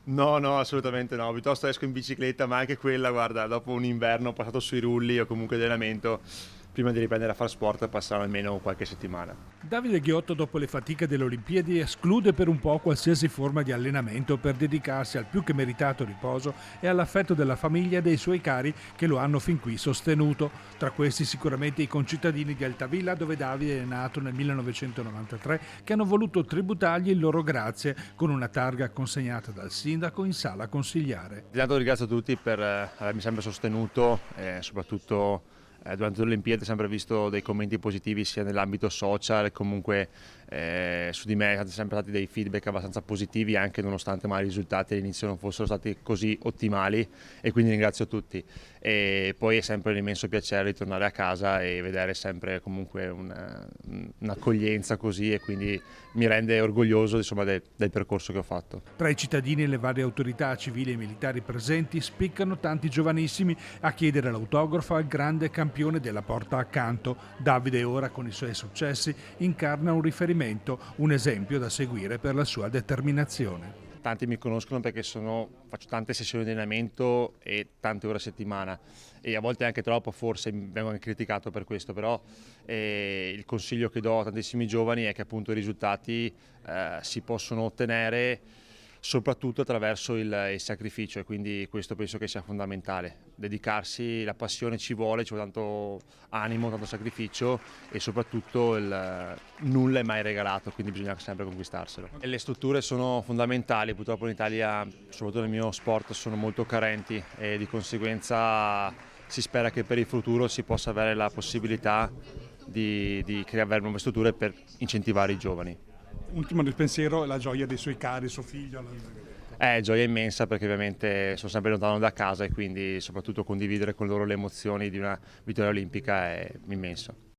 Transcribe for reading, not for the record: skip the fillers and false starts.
No, no, assolutamente no, piuttosto esco in bicicletta, ma anche quella, guarda, dopo un inverno passato sui rulli o comunque di allenamento, prima di riprendere a fare sport passare almeno qualche settimana. Davide Ghiotto, dopo le fatiche delle Olimpiadi, esclude per un po' qualsiasi forma di allenamento per dedicarsi al più che meritato riposo e all'affetto della famiglia e dei suoi cari che lo hanno fin qui sostenuto. Tra questi sicuramente i concittadini di Altavilla, dove Davide è nato nel 1993, che hanno voluto tributargli il loro grazie con una targa consegnata dal sindaco in sala consigliare. Intanto ringrazio tutti per avermi sempre sostenuto, soprattutto durante le Olimpiadi ho sempre visto dei commenti positivi sia nell'ambito social, comunque su di me sono sempre stati dei feedback abbastanza positivi anche nonostante magari i risultati all'inizio non fossero stati così ottimali e quindi ringrazio tutti. E poi è sempre un immenso piacere ritornare a casa e vedere sempre comunque un'accoglienza così e quindi mi rende orgoglioso insomma, del percorso che ho fatto. Tra i cittadini e le varie autorità civili e militari presenti spiccano tanti giovanissimi a chiedere l'autografo al grande campione della porta accanto. Davide ora con i suoi successi incarna un riferimento, un esempio da seguire per la sua determinazione. Tanti mi conoscono perché faccio tante sessioni di allenamento e tante ore a settimana e a volte anche troppo, forse vengo anche criticato per questo, però il consiglio che do a tantissimi giovani è che appunto i risultati si possono ottenere soprattutto attraverso il sacrificio e quindi questo penso che sia fondamentale. Dedicarsi, la passione ci vuole tanto animo, tanto sacrificio e soprattutto nulla è mai regalato, quindi bisogna sempre conquistarselo. E le strutture sono fondamentali, purtroppo in Italia, soprattutto nel mio sport, sono molto carenti e di conseguenza si spera che per il futuro si possa avere la possibilità di creare nuove strutture per incentivare i giovani. Ultimo del pensiero, la gioia dei suoi cari, suo figlio. È gioia immensa perché ovviamente sono sempre lontano da casa e quindi soprattutto condividere con loro le emozioni di una vittoria olimpica è immenso.